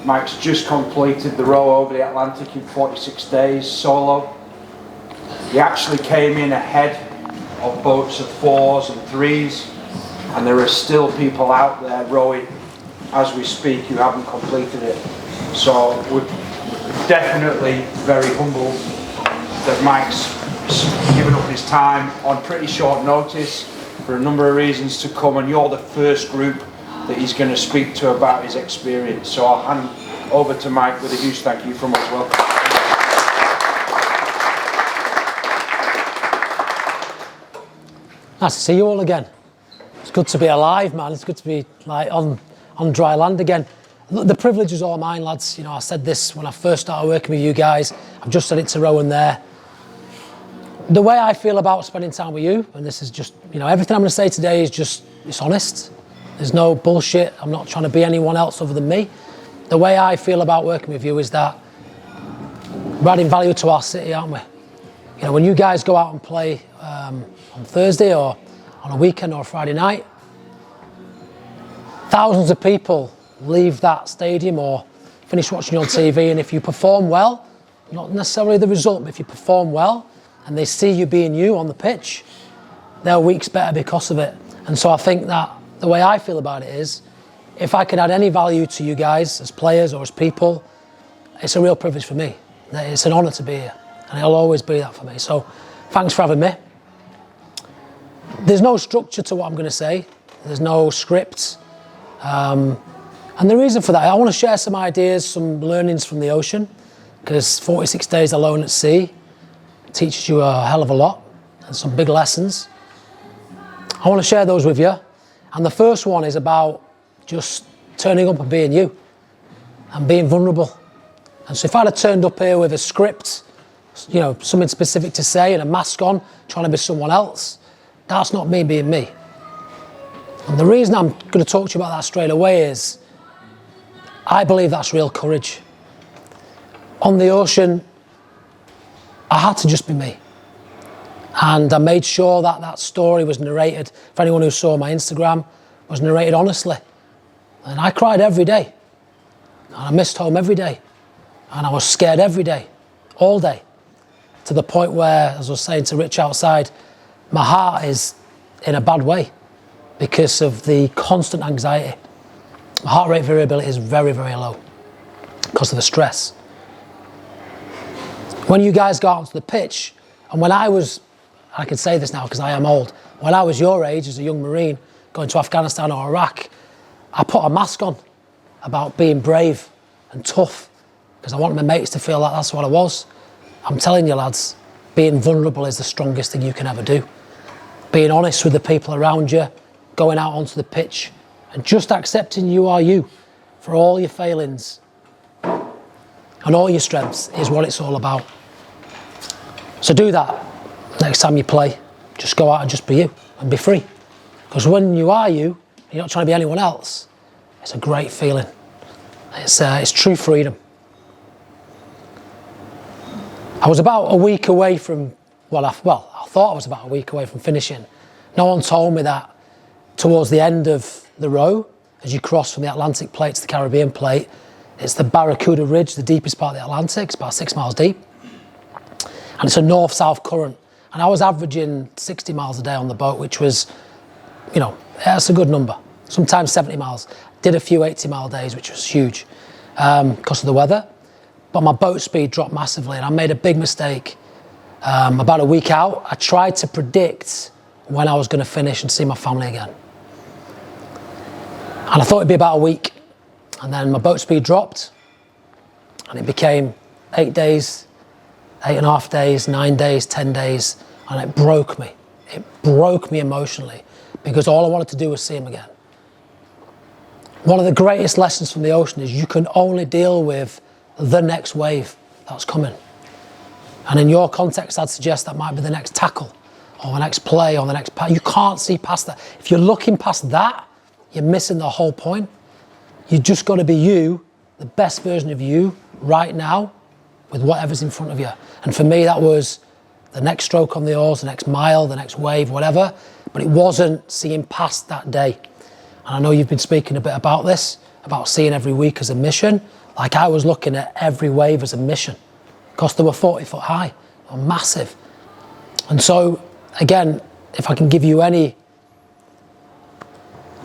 Mike's just completed the row over the Atlantic in 46 days, solo. He actually came in ahead of boats of 4s and 3s, and there are still people out there rowing as we speak who haven't completed it. So we're definitely very humbled that Mike's given up his time on pretty short notice for a number of reasons to come, and you're the first group that he's going to speak to about his experience. So I'll hand over to Mike with a huge thank you from us. Welcome. Nice to see you all again. It's good to be alive, man. It's good to be like on dry land again. The privilege is all mine, lads. You know, I said this when I first started working with you guys. I've just said it to Rowan there. The way I feel about spending time with you, and this is just, you know, everything I'm going to say today is just, it's honest. There's no bullshit. I'm not trying to be anyone else other than me. The way I feel about working with you is that we're adding value to our city, aren't we? You know, when you guys go out and play on Thursday or on a weekend or a Friday night, thousands of people leave that stadium or finish watching you on TV, and if you perform well, not necessarily the result, but if you perform well and they see you being you on the pitch, their week's better because of it. And so I think that the way I feel about it is, if I can add any value to you guys as players or as people, it's a real privilege for me. It's an honour to be here, and it'll always be that for me. So thanks for having me. There's no structure to what I'm going to say. There's no script. And the reason for that, I want to share some ideas, some learnings from the ocean, because 46 days alone at sea teaches you a hell of a lot and some big lessons. I want to share those with you. And the first one is about just turning up and being you and being vulnerable. And so if I'd have turned up here with a script, you know, something specific to say and a mask on, trying to be someone else, that's not me being me. And the reason I'm going to talk to you about that straight away is I believe that's real courage. On the ocean, I had to just be me. And I made sure that that story was narrated, for anyone who saw my Instagram, was narrated honestly. And I cried every day. And I missed home every day. And I was scared every day, all day. To the point where, as I was saying to Rich outside, my heart is in a bad way because of the constant anxiety. My heart rate variability is very, very low because of the stress. When you guys go out onto the pitch, and when I can say this now because I am old, when I was your age as a young Marine going to Afghanistan or Iraq, I put a mask on about being brave and tough because I wanted my mates to feel like that's what I was. I'm telling you lads, being vulnerable is the strongest thing you can ever do. Being honest with the people around you, going out onto the pitch and just accepting you are you for all your failings and all your strengths is what it's all about. So do that next time you play. Just go out and just be you and be free. Because when you are you, you're not trying to be anyone else, it's a great feeling. It's true freedom. I was about a week away from, I thought I was about a week away from finishing. No one told me that towards the end of the row, as you cross from the Atlantic plate to the Caribbean plate, it's the Barracuda Ridge, the deepest part of the Atlantic. It's about 6 miles deep. And it's a north-south current. And I was averaging 60 miles a day on the boat, which was, you know, that's a good number. Sometimes 70 miles. Did a few 80-mile days, which was huge because of the weather. But my boat speed dropped massively, and I made a big mistake. About a week out, I tried to predict when I was going to finish and see my family again. And I thought it'd be about a week. And then my boat speed dropped, and it became 8 days, 8.5 days, 9 days, 10 days, and it broke me. It broke me emotionally because all I wanted to do was see him again. One of the greatest lessons from the ocean is you can only deal with the next wave that's coming. And in your context, I'd suggest that might be the next tackle or the next play or the next pass. You can't see past that. If you're looking past that, you're missing the whole point. You just got to be you, the best version of you right now with whatever's in front of you. And for me, that was the next stroke on the oars, the next mile, the next wave, whatever. But it wasn't seeing past that day. And I know you've been speaking a bit about this, about seeing every week as a mission. Like I was looking at every wave as a mission, because they were 40 foot high, they were massive. And so, again, if I can give you any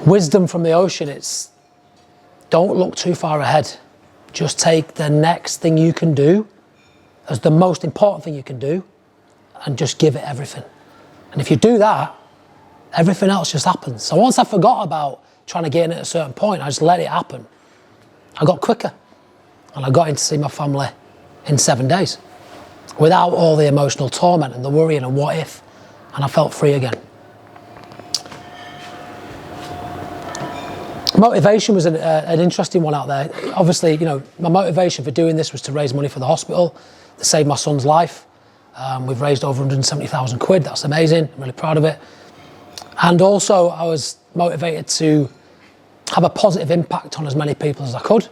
wisdom from the ocean, it's don't look too far ahead. Just take the next thing you can do as the most important thing you can do and just give it everything. And if you do that, everything else just happens. So once I forgot about trying to get in at a certain point, I just let it happen. I got quicker and I got in to see my family in 7 days without all the emotional torment and the worrying and what if, and I felt free again. Motivation was an interesting one out there. Obviously, you know, my motivation for doing this was to raise money for the hospital, to save my son's life. We've raised over 170,000 quid, that's amazing, I'm really proud of it. And also I was motivated to have a positive impact on as many people as I could.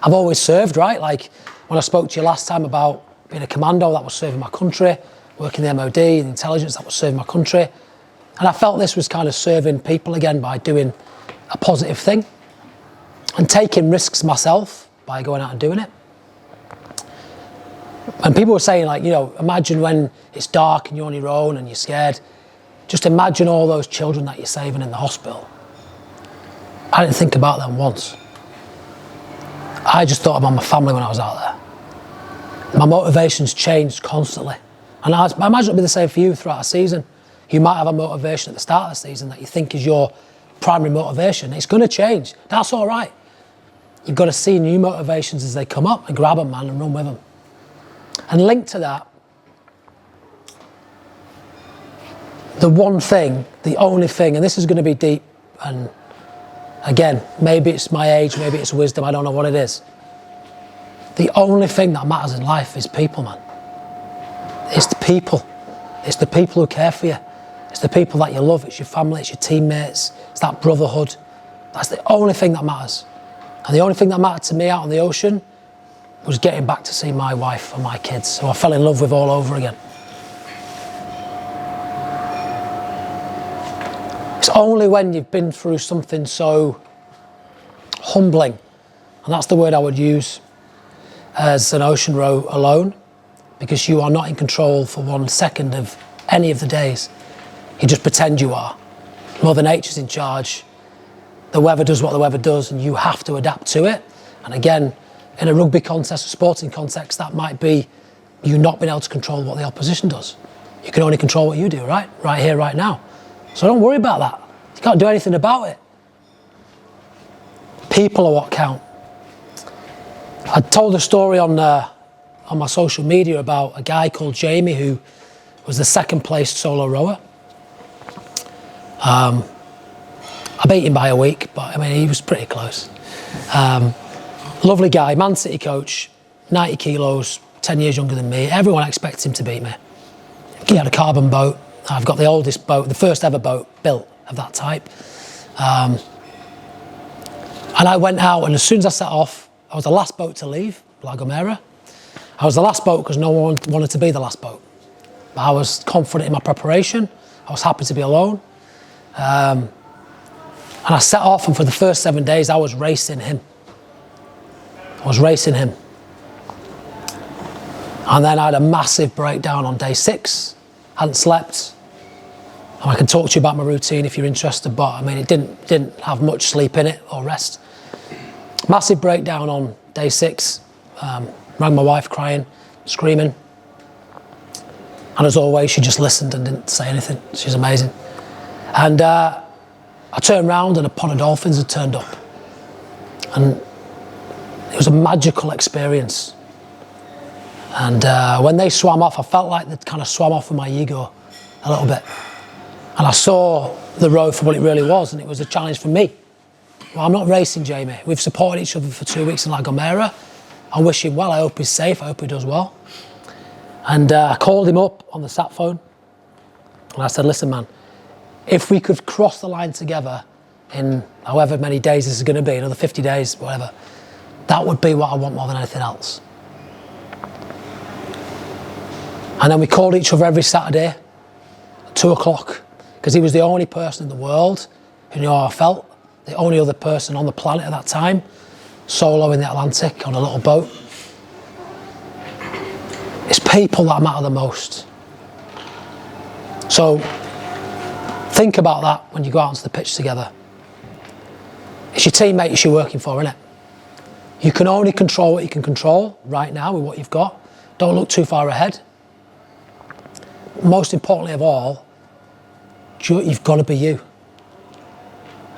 I've always served, right? Like when I spoke to you last time about being a commando, that was serving my country, working in the MOD, the intelligence, that was serving my country. And I felt this was kind of serving people again by doing a positive thing and taking risks myself by going out and doing it. And people were saying, like, you know, imagine when it's dark and you're on your own and you're scared. Just imagine all those children that you're saving in the hospital. I didn't think about them once. I just thought about my family when I was out there. My motivations changed constantly. And I imagine it'll be the same for you throughout a season. You might have a motivation at the start of the season that you think is your primary motivation. It's going to change. That's all right. You've got to see new motivations as they come up and grab them, man, and run with them. And linked to that, the one thing, the only thing, and this is going to be deep, and again, maybe it's my age, maybe it's wisdom, I don't know what it is. The only thing that matters in life is people, man. It's the people. It's the people who care for you. It's the people that you love. It's your family, it's your teammates, it's that brotherhood. That's the only thing that matters. And the only thing that mattered to me out on the ocean was getting back to see my wife and my kids, who I fell in love with all over again. It's only when you've been through something so humbling, and that's the word I would use as an ocean row alone, because you are not in control for 1 second of any of the days. You just pretend you are. Mother Nature's in charge. The weather does what the weather does, and you have to adapt to it. And again, in a rugby context, a sporting context, that might be you not being able to control what the opposition does. You can only control what you do, right? Right here, right now. So don't worry about that. You can't do anything about it. People are what count. I told a story on my social media about a guy called Jamie who was the second placed solo rower. I beat him by a week, but I mean, he was pretty close. Lovely guy, Man City coach, 90 kilos, 10 years younger than me. Everyone expects him to beat me. He had a carbon boat. I've got the oldest boat, the first ever boat built of that type. And I went out, and as soon as I set off, I was the last boat to leave, La Gomera. I was the last boat because no one wanted to be the last boat. But I was confident in my preparation. I was happy to be alone. And I set off, and for the first 7 days, I was racing him. And then I had a massive breakdown on day 6. Hadn't slept. And I can talk to you about my routine if you're interested, but I mean, it didn't have much sleep in it or rest. Massive breakdown on day 6. Rang my wife crying, screaming. And as always, she just listened and didn't say anything. She's amazing. And I turned round and a pod of dolphins had turned up. And it was a magical experience. And when they swam off, I felt like they'd kind of swam off with my ego a little bit. And I saw the road for what it really was, and it was a challenge for me. Well, I'm not racing Jamie. We've supported each other for 2 weeks in La Gomera. I wish him well. I hope he's safe. I hope he does well. And I called him up on the sat phone. And I said, listen, man, if we could cross the line together in however many days this is going to be, another 50 days, whatever, that would be what I want more than anything else. And then we called each other every Saturday at 2 o'clock, because he was the only person in the world who knew how I felt, the only other person on the planet at that time solo in the Atlantic on a little boat. It's people that matter the most. So think about that when you go out onto the pitch together. It's your teammates you're working for, innit? You can only control what you can control right now with what you've got. Don't look too far ahead. Most importantly of all, you've got to be you.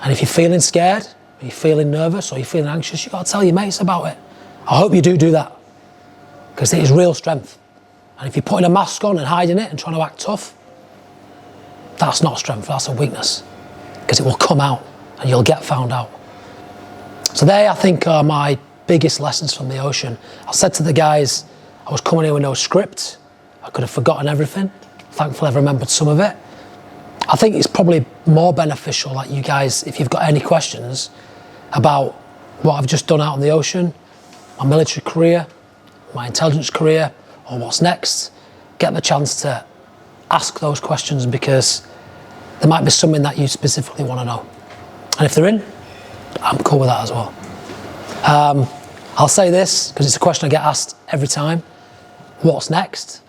And if you're feeling scared, or you're feeling nervous, or you're feeling anxious, you've got to tell your mates about it. I hope you do that, because it is real strength. And if you're putting a mask on and hiding it and trying to act tough, that's not strength, that's a weakness, because it will come out and you'll get found out. So they, I think, are my biggest lessons from the ocean. I said to the guys, I was coming here with no script. I could have forgotten everything. Thankfully, I've remembered some of it. I think it's probably more beneficial that you guys, if you've got any questions about what I've just done out in the ocean, my military career, my intelligence career, or what's next, get the chance to ask those questions, because there might be something that you specifically want to know. And if they're in, I'm cool with that as well. I'll say this, because it's a question I get asked every time. What's next?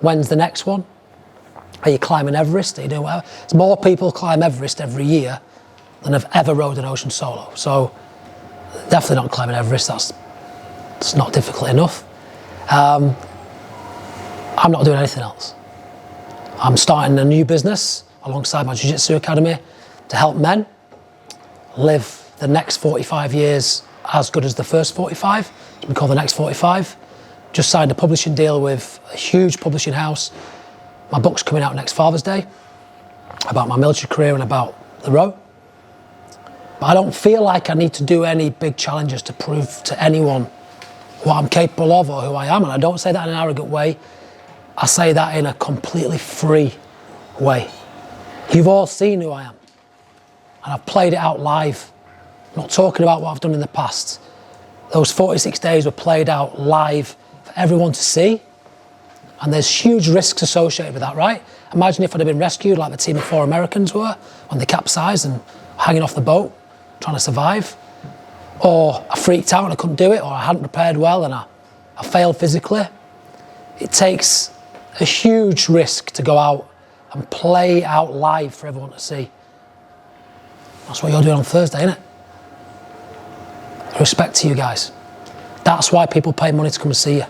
When's the next one? Are you climbing Everest? Are you doing whatever? There's more people climb Everest every year than have ever rode an ocean solo. So definitely not climbing Everest. That's not difficult enough. I'm not doing anything else. I'm starting a new business alongside my Jiu Jitsu Academy to help men live the next 45 years as good as the first 45. We call the next 45. Just signed a publishing deal with a huge publishing house. My book's coming out next Father's Day about my military career and about the row. But I don't feel like I need to do any big challenges to prove to anyone what I'm capable of or who I am. And I don't say that in an arrogant way. I say that in a completely free way. You've all seen who I am. And I've played it out live. I'm not talking about what I've done in the past. Those 46 days were played out live for everyone to see. And there's huge risks associated with that, right? Imagine if I'd have been rescued like the team of 4 Americans were when they capsized and hanging off the boat, trying to survive. Or I freaked out and I couldn't do it, or I hadn't prepared well and I failed physically. It takes a huge risk to go out and play out live for everyone to see. That's what you're doing on Thursday, isn't it? Respect to you guys. That's why people pay money to come and see you.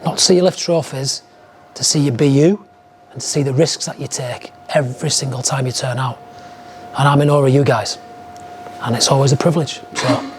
Not to see you lift trophies, to see you be you, and to see the risks that you take every single time you turn out. And I'm in awe of you guys. And it's always a privilege. So